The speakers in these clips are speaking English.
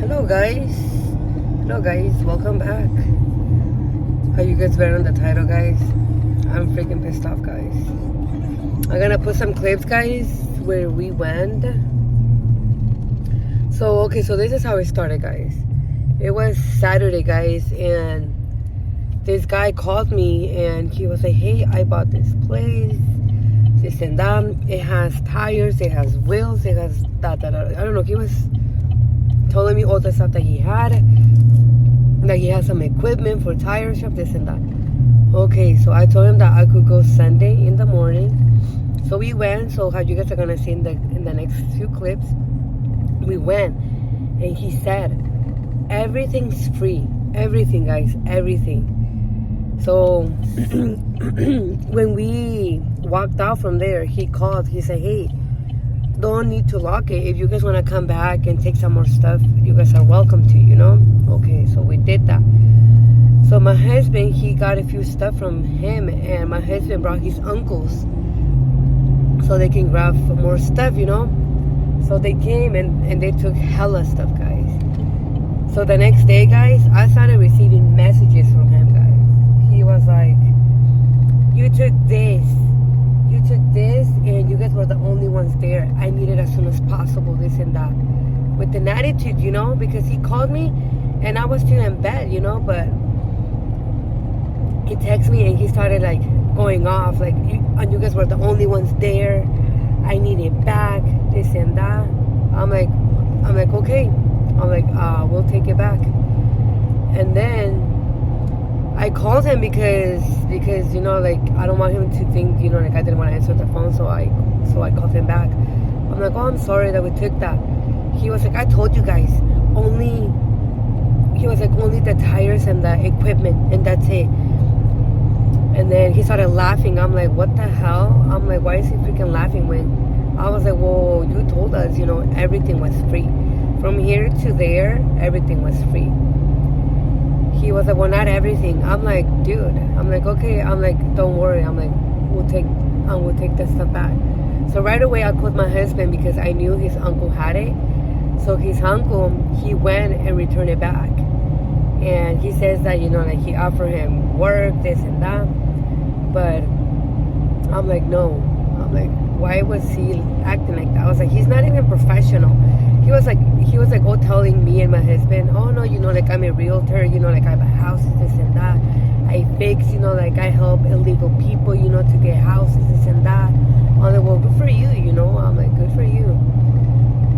Hello guys. Hello guys, welcome back. How you guys read on the title, guys? I'm freaking pissed off, guys. I'm gonna put some clips, guys, where we went. So this is how it started, guys. It was Saturday, guys, and this guy called me and he was like, hey, I bought this place, this and that. It has tires, it has wheels, it has that. I don't know. He was telling me all the stuff that he had. That he has some equipment for tire shop, this and that. Okay, so I told him that I could go Sunday in the morning. So we went. So how you guys are gonna see in the next few clips, we went, and he said everything's free. Everything, guys, everything. So when we walked out from there, he called. He said, hey, don't need to lock it. If you guys want to come back and take some more stuff, you guys are welcome to, you know? Okay, so we did that. So my husband, he got a few stuff from him, and my husband brought his uncles so they can grab more stuff, you know? So they came and they took hella stuff, guys. So the next day, guys, I started receiving messages from him, guys. He was like, you took this, and you guys were the only ones there. I need it as soon as possible, this and that. With an attitude, you know, because he called me and I was still in bed, you know, but he texted me and he started like going off, like, you guys were the only ones there. I need it back, this and that. I'm like, okay. I'm like, we'll take it back. And then I called him because you know, like, I don't want him to think, you know, like I didn't want to answer the phone, so I called him back. I'm like, oh, I'm sorry that we took that. He was like, I told you guys, only the tires and the equipment, and that's it. And then he started laughing. I'm like, what the hell? I'm like, why is he freaking laughing? When I was like, well, you told us, you know, everything was free. From here to there, everything was free. He was like, well, not everything. I'm like, dude. I'm like, okay. I'm like, don't worry. I'm like, we'll take that stuff back. So right away, I called my husband because I knew his uncle had it. So his uncle, he went and returned it back. And he says that, you know, like he offered him work, this and that. But I'm like, no. I'm like, why was he acting like that? I was like, he's not even professional. He was like, oh, telling me and my husband, oh no, you know, like I'm a realtor, you know, like I buy houses, this and that. I fix, you know, like I help illegal people, you know, to get houses, this and that. I'm like, well, good for you, you know. I'm like, good for you.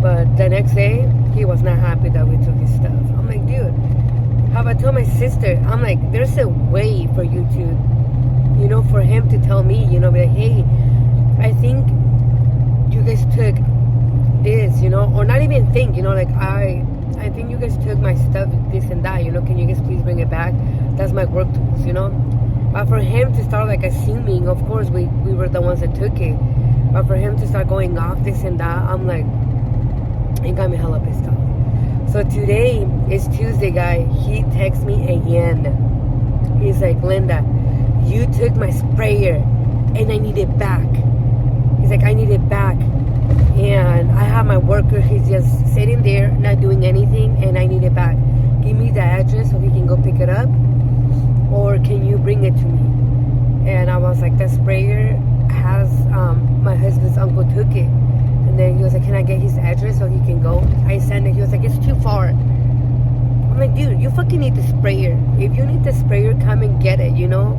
But the next day, he was not happy that we took his stuff. I'm like, dude, how about I tell my sister? I'm like, there's a way for you to, you know, for him to tell me, you know, be like, hey, I think you guys took this, you know, or not even think, you know, like I think you guys took my stuff, this and that, you know, can you guys please bring it back? That's my work tools, you know. But for him to start like assuming, of course we were the ones that took it, but for him to start going off this and that, I'm like, it got me hella pissed off. So today is Tuesday, guy. He texts me again. He's like, Linda, you took my sprayer and I need it back. He's like, I need it back. And I have my worker, he's just sitting there, not doing anything, and I need it back. Give me the address so he can go pick it up, or can you bring it to me? And I was like, the sprayer has, my husband's uncle took it. And then he was like, can I get his address so he can go? I sent it. He was like, it's too far. I'm like, dude, you fucking need the sprayer. If you need the sprayer, come and get it, you know?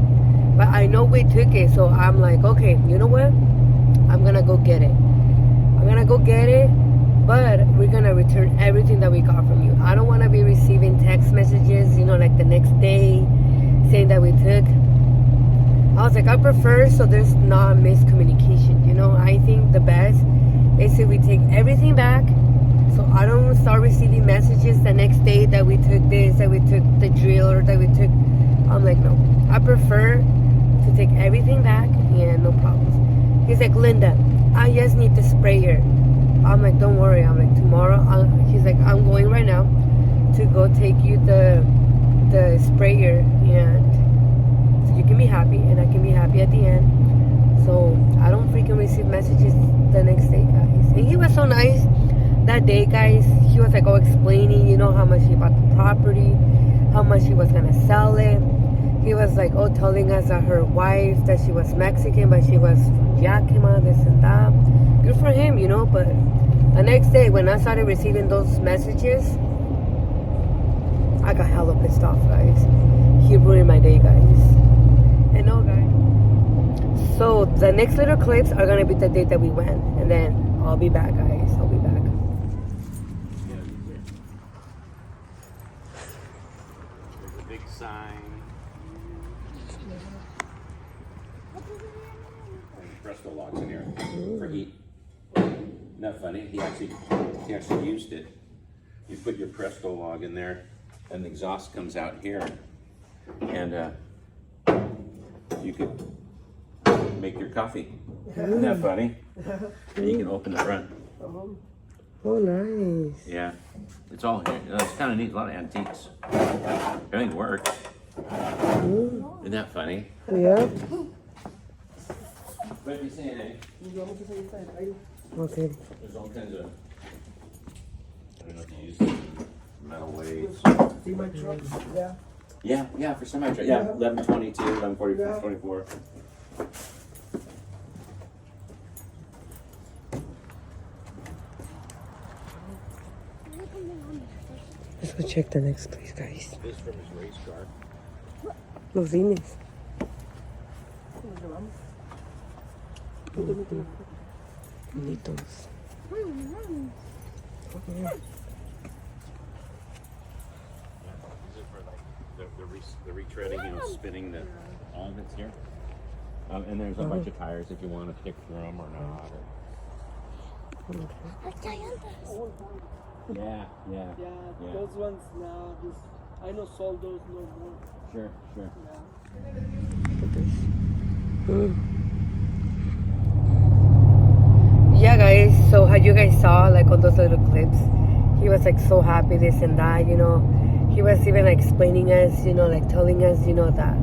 But I know we took it, so I'm like, okay, you know what? I'm gonna go get it. But we're gonna return everything that we got from you. I don't want to be receiving text messages, you know, like the next day saying that we took. I was like, I prefer so there's not miscommunication, you know. I think the best is if we take everything back, so I don't start receiving messages the next day that we took this, that we took the drill, or that we took. I'm like, no, I prefer to take everything back and no problems. He's like, Linda, I just need the sprayer. I'm like, don't worry. I'm like, tomorrow. He's like, I'm going right now to go take you the sprayer, and so you can be happy and I can be happy at the end. So I don't freaking receive messages the next day, guys. And he was so nice. that day, guys, he was like, explaining, how much he bought the property, how much he was gonna sell it. He was like, telling us that her wife, that she was Mexican, but she was from Yakima, this and that. Good for him, but the next day when I started receiving those messages, I got hella pissed off, guys. He ruined my day, guys. And no, guys. So the next little clips are gonna be the date that we went, and then I'll be back, guys. I'll be back. There's a big sign. Presto logs in here for heat. Isn't that funny? He actually used it. You put your Presto log in there, and the exhaust comes out here, and you could make your coffee. Isn't that funny? And you can open the front. Oh, nice. Yeah, it's all here. It's kind of neat. A lot of antiques. Everything works. Isn't that funny? Yeah. What are you saying, eh? Okay. There's all kinds of, I don't know if you use metal weights. See my truck? Yeah. Yeah, for semi truck. Yeah, 1122, 1144, 24. Let's go check the next place, guys. This from his race car. Los Dines. Bonitos. These are for like the retreading, spinning the all of it's here. And there's a bunch of tires if you want to pick through them or not. Yeah. Yeah, those ones now, I know sold those no more. Sure. Yeah, guys, so how you guys saw, like, on those little clips, he was, like, so happy, this and that, He was even, like, explaining us, like, telling us, that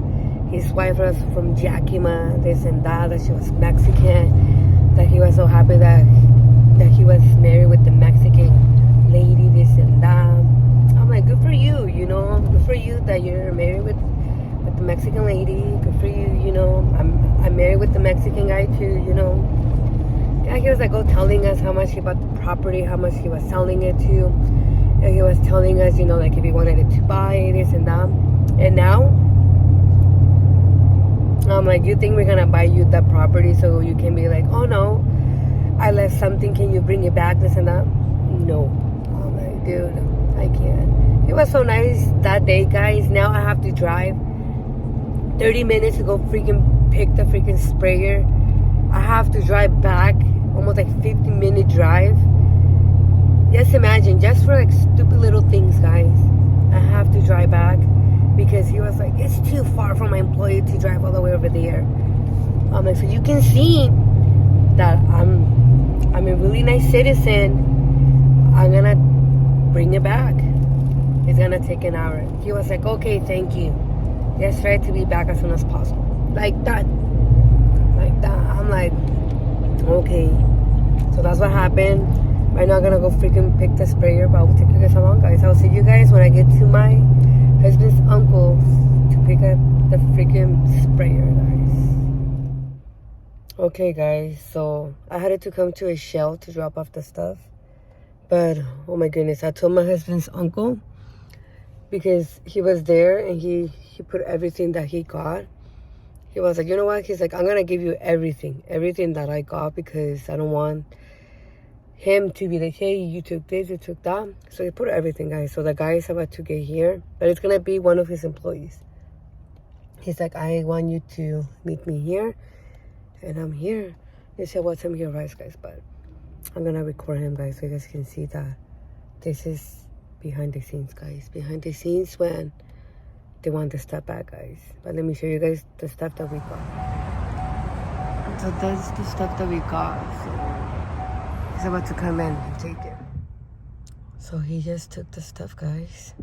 his wife was from Yakima, this and that she was Mexican, that he was so happy that he was married with the Mexican lady, this and that. I'm like, good for you, good for you that you're married with the Mexican lady. Good for you, I'm married with the Mexican guy too, Yeah, he was like, telling us how much he bought the property, how much he was selling it to. And he was telling us, like if he wanted it to buy this and that. And now, I'm like, you think we're gonna buy you that property so you can be like, oh no, I left something, can you bring it back, this and that? No. I'm like, dude, I can't. It was so nice that day, guys. Now I have to drive 30 minutes to go freaking pick the freaking sprayer. I have to drive back, almost like 50-minute drive. Just imagine, just for like stupid little things, guys. I have to drive back because he was like, it's too far from my employee to drive all the way over there. I'm like, so you can see that I'm a really nice citizen. I'm gonna bring it back. It's gonna take an hour. He was like, okay, thank you. Let's try to be back as soon as possible. Like that. I'm like, okay. So that's what happened. Right now I'm gonna go freaking pick the sprayer, but I will take you guys along, guys. I'll see you guys when I get to my husband's uncle's to pick up the freaking sprayer, guys. Okay, guys, so I had to come to a Shell to drop off the stuff. But, oh my goodness, I told my husband's uncle because he was there and he put everything that he got. He was like, you know what? He's like, I'm going to give you everything that I got because I don't want him to be like, hey, you took this, you took that. So he put everything, guys. So the guy is about to get here, but it's going to be one of his employees. He's like, I want you to meet me here. And I'm here. They said, what's I'm here, right, guys? But I'm going to record him, guys, so you guys can see that this is behind the scenes, guys. Behind the scenes when they want the stuff back, guys. But let me show you guys the stuff that we got. So that's the stuff that we got. So he's about to come in and take it. So he just took the stuff, guys.